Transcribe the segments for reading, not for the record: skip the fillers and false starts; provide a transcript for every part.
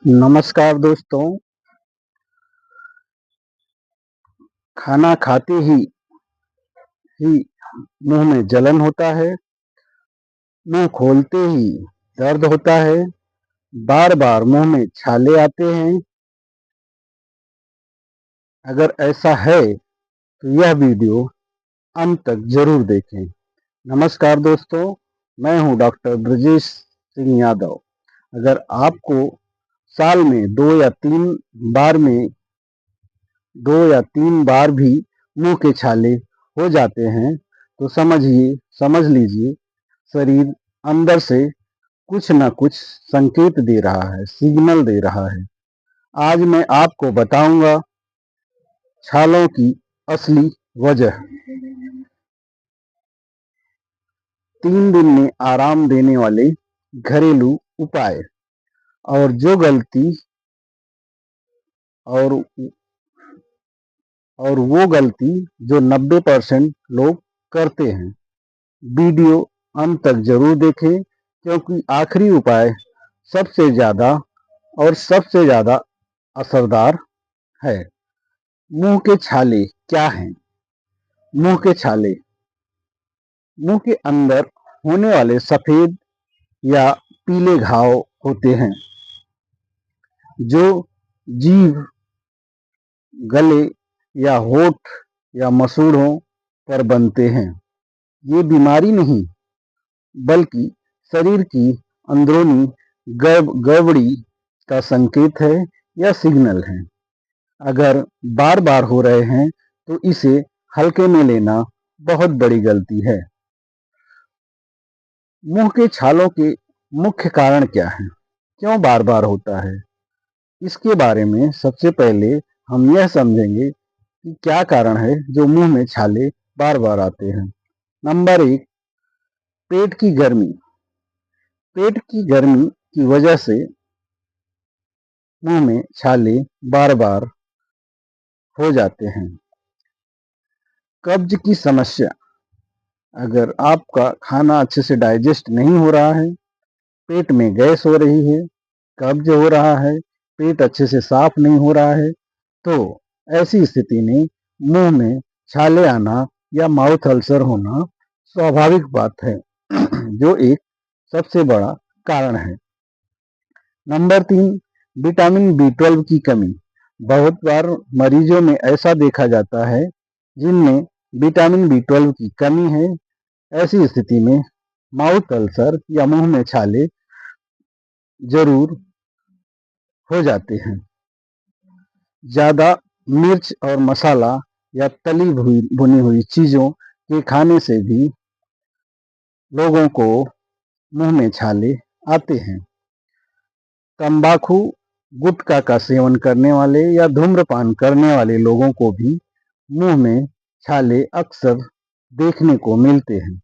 नमस्कार दोस्तों। खाना खाते ही मुंह में जलन होता है, मुंह खोलते ही दर्द होता है, बार बार मुंह में छाले आते हैं। अगर ऐसा है तो यह वीडियो अंत तक जरूर देखें। नमस्कार दोस्तों, मैं हूं डॉक्टर ब्रजेश सिंह यादव। अगर आपको साल में बार में 2 या 3 बार भी मुंह के छाले हो जाते हैं तो समझ लीजिए शरीर अंदर से कुछ न कुछ संकेत दे रहा है, सिग्नल दे रहा है। आज मैं आपको बताऊंगा छालों की असली वजह। 3 दिन में आराम देने वाले घरेलू उपाय और जो गलती और और वो गलती जो 90% लोग करते हैं। वीडियो अंत तक जरूर देखें क्योंकि आखिरी उपाय सबसे ज्यादा असरदार है। मुंह के छाले क्या हैं? मुंह के छाले मुंह के अंदर होने वाले सफेद या पीले घाव होते हैं जो जीभ, गले या होठ या मसूड़ों पर बनते हैं। ये बीमारी नहीं बल्कि शरीर की अंदरूनी गड़बड़ी का संकेत है या सिग्नल है। अगर बार बार हो रहे हैं तो इसे हल्के में लेना बहुत बड़ी गलती है। मुंह के छालों के मुख्य कारण क्या हैं? क्यों बार बार होता है? इसके बारे में सबसे पहले हम यह समझेंगे कि क्या कारण है जो मुंह में छाले बार बार आते हैं। नंबर 1, पेट की गर्मी। पेट की गर्मी की वजह से मुंह में छाले बार बार हो जाते हैं। कब्ज की समस्या। अगर आपका खाना अच्छे से डाइजेस्ट नहीं हो रहा है, पेट में गैस हो रही है, कब्ज हो रहा है, पेट अच्छे से साफ नहीं हो रहा है, तो ऐसी स्थिति में मुंह में छाले आना या माउथ अल्सर होना स्वाभाविक बात है जो एक सबसे बड़ा कारण है। नंबर 3, विटामिन B12 की कमी। बहुत बार मरीजों में ऐसा देखा जाता है जिनमें विटामिन B12 की कमी है। ऐसी स्थिति में माउथ अल्सर या मुंह में छाले जरूर हो जाते हैं। ज्यादा मिर्च और मसाला या तली भुनी हुई चीजों के खाने से भी लोगों को मुंह में छाले आते हैं। तंबाकू, गुटखा का सेवन करने वाले या धूम्रपान करने वाले लोगों को भी मुंह में छाले अक्सर देखने को मिलते हैं।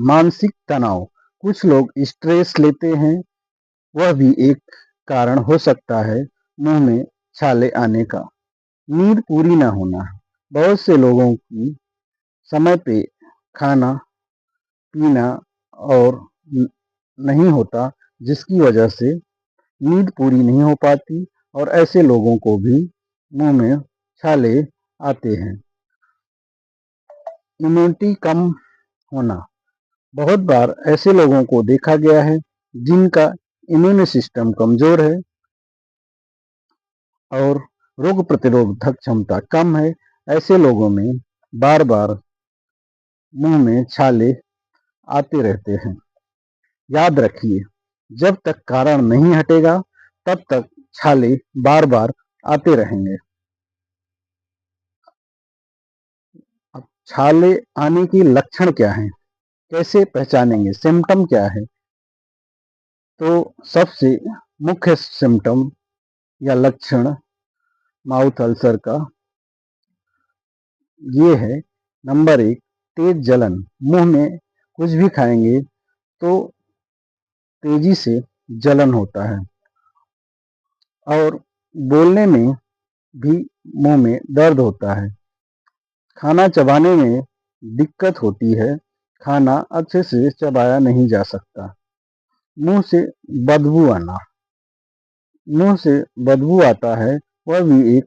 मानसिक तनाव। कुछ लोग स्ट्रेस लेते हैं, वह भी एक कारण हो सकता है मुंह में छाले आने का। नींद पूरी न होना। बहुत से लोगों की समय पे खाना पीना और नहीं होता जिसकी वजह से नींद पूरी नहीं हो पाती और ऐसे लोगों को भी मुंह में छाले आते हैं। इम्यूनिटी कम होना। बहुत बार ऐसे लोगों को देखा गया है जिनका इम्यून सिस्टम कमजोर है और रोग प्रतिरोधक क्षमता कम है। ऐसे लोगों में बार बार मुंह में छाले आते रहते हैं। याद रखिए, जब तक कारण नहीं हटेगा तब तक छाले बार बार आते रहेंगे। अब छाले आने के लक्षण क्या हैं? कैसे पहचानेंगे? सिम्टम क्या है? तो सबसे मुख्य सिम्टम या लक्षण माउथ अल्सर का ये है। नंबर 1, तेज जलन। मुंह में कुछ भी खाएंगे तो तेजी से जलन होता है और बोलने में भी मुंह में दर्द होता है। खाना चबाने में दिक्कत होती है, खाना अच्छे से चबाया नहीं जा सकता। मुंह से बदबू आना। मुंह से बदबू आता है, वह भी एक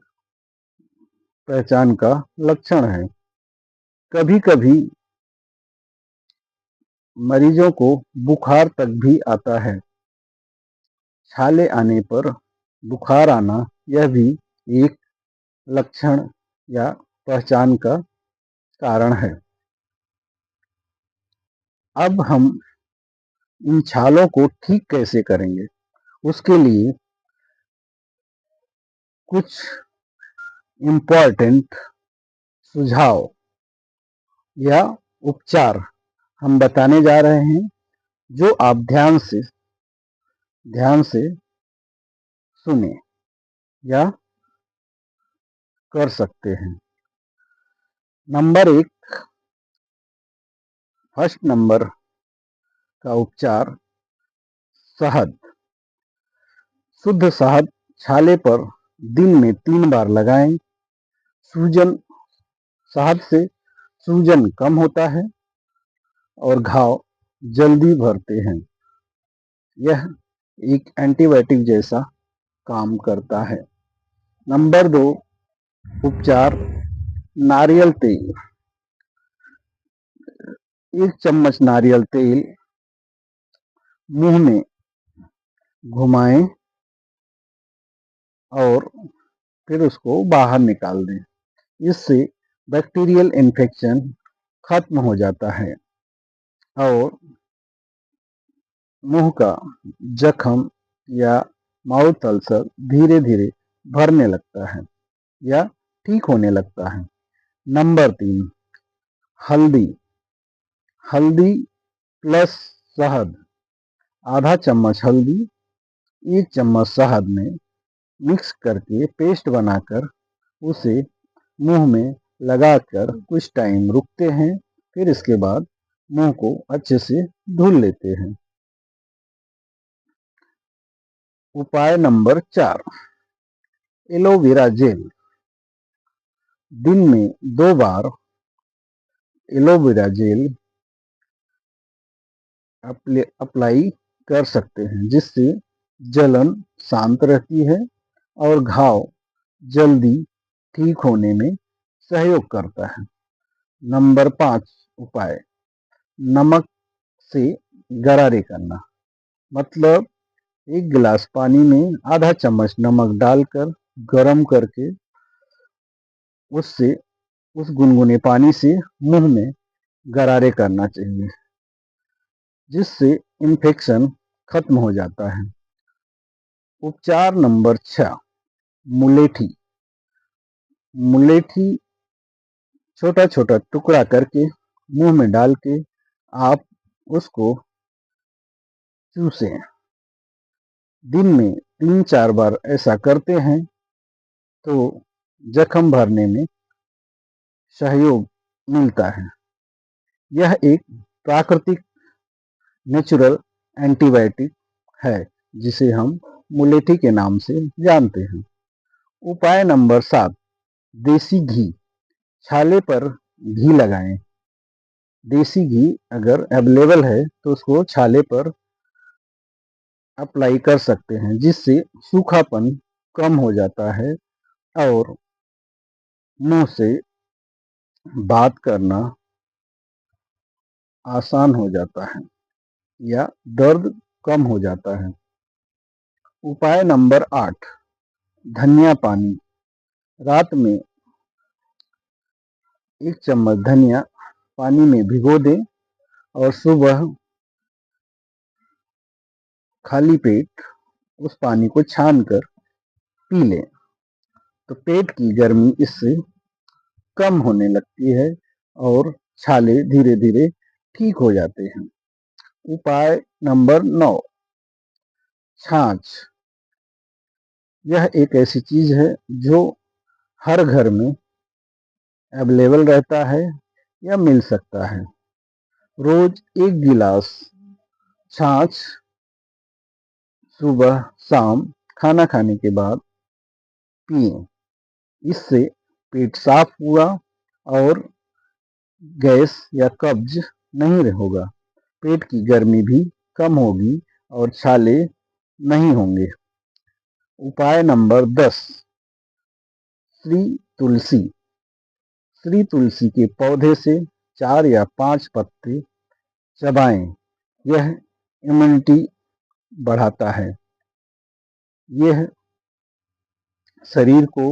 पहचान का लक्षण है। कभी कभी मरीजों को बुखार तक भी आता है। छाले आने पर बुखार आना, यह भी एक लक्षण या पहचान का कारण है। अब हम इन छालों को ठीक कैसे करेंगे, उसके लिए कुछ इम्पोर्टेंट सुझाव या उपचार हम बताने जा रहे हैं, जो आप ध्यान से सुने या कर सकते हैं। नंबर 1, फर्स्ट नंबर का उपचार, शहद। शुद्ध शहद छाले पर दिन में 3 बार लगाएं। सूजन शहद से सूजन कम होता है और घाव जल्दी भरते हैं। यह एक एंटीबायोटिक जैसा काम करता है। नंबर 2, उपचार, नारियल तेल। 1 चम्मच नारियल तेल मुंह में घुमाएं और फिर उसको बाहर निकाल दें। इससे बैक्टीरियल इन्फेक्शन खत्म हो जाता है और मुंह का जख्म या माउथ अल्सर धीरे धीरे भरने लगता है या ठीक होने लगता है। नंबर 3, हल्दी। हल्दी प्लस शहद। आधा चम्मच हल्दी 1 चम्मच शहद में मिक्स करके पेस्ट बनाकर उसे मुंह में लगाकर कुछ टाइम रुकते हैं। फिर इसके बाद मुंह को अच्छे से धुल लेते हैं। उपाय नंबर 4, एलोवेरा जेल। दिन में 2 बार एलोवेरा जेल अप्लाई कर सकते हैं, जिससे जलन शांत रहती है और घाव जल्दी ठीक होने में सहयोग करता है। नंबर 5 उपाय, नमक से गरारे करना। मतलब 1 गिलास पानी में आधा चम्मच नमक डालकर गर्म करके उससे उस गुनगुने पानी से मुंह में गरारे करना चाहिए, जिससे इन्फेक्शन खत्म हो जाता है। उपचार नंबर 6, मुलेठी। मुलेठी छोटा छोटा टुकड़ा करके मुंह में डाल के आप उसको चूसें। दिन में 3-4 बार ऐसा करते हैं तो जख्म भरने में सहयोग मिलता है। यह एक प्राकृतिक नेचुरल एंटीबायोटिक है, जिसे हम मुलेठी के नाम से जानते हैं। उपाय नंबर 7, देसी घी। छाले पर घी लगाएं। देसी घी अगर अवेलेबल है तो उसको छाले पर अप्लाई कर सकते हैं, जिससे सूखापन कम हो जाता है और मुंह से बात करना आसान हो जाता है या दर्द कम हो जाता है। उपाय नंबर 8, धनिया पानी। रात में 1 चम्मच धनिया पानी में भिगो दें और सुबह खाली पेट उस पानी को छानकर पी लें, तो पेट की गर्मी इससे कम होने लगती है और छाले धीरे धीरे ठीक हो जाते हैं। उपाय नंबर 9, छाछ। यह एक ऐसी चीज है जो हर घर में अवेलेबल रहता है या मिल सकता है। रोज 1 गिलास छाछ सुबह शाम खाना खाने के बाद पिएं। इससे पेट साफ हुआ और गैस या कब्ज नहीं होगा। पेट की गर्मी भी कम होगी और छाले नहीं होंगे। उपाय नंबर 10, श्री तुलसी। श्री तुलसी के पौधे से 4 या 5 पत्ते चबाएं। यह इम्यूनिटी बढ़ाता है। यह शरीर को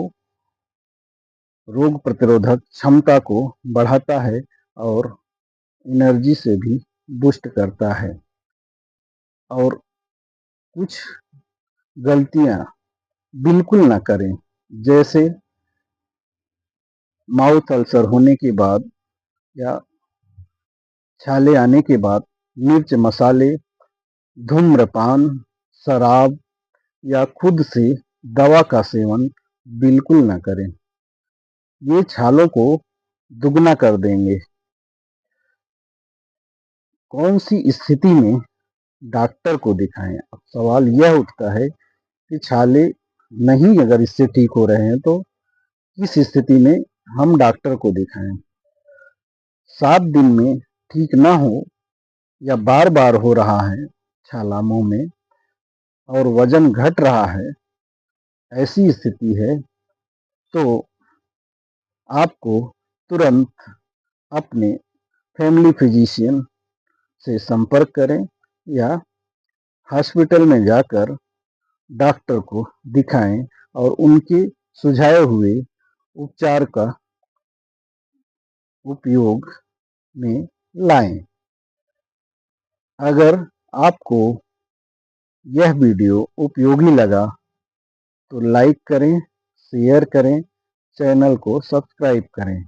रोग प्रतिरोधक क्षमता को बढ़ाता है और एनर्जी से भी बूस्ट करता है। और कुछ गलतियां बिल्कुल ना करें, जैसे माउथ अल्सर होने के बाद या छाले आने के बाद मिर्च मसाले, धूम्रपान, शराब या खुद से दवा का सेवन बिल्कुल ना करें। ये छालों को दुगना कर देंगे। कौन सी स्थिति में डॉक्टर को दिखाएं? अब सवाल यह उठता है कि छाले नहीं अगर इससे ठीक हो रहे हैं तो किस स्थिति में हम डॉक्टर को दिखाएं? 7 दिन में ठीक ना हो या बार बार हो रहा है छाला मुंह में और वजन घट रहा है, ऐसी स्थिति है तो आपको तुरंत अपने फैमिली फिजिशियन से संपर्क करें या हॉस्पिटल में जाकर डॉक्टर को दिखाएं और उनके सुझाए हुए उपचार का उपयोग में लाएं। अगर आपको यह वीडियो उपयोगी लगा तो लाइक करें, शेयर करें, चैनल को सब्सक्राइब करें।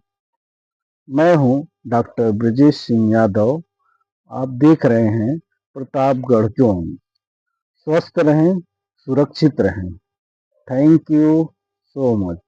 मैं हूं डॉक्टर ब्रजेश सिंह यादव। आप देख रहे हैं प्रतापगढ़ जोन। स्वस्थ रहें, सुरक्षित रहें। Thank you so much.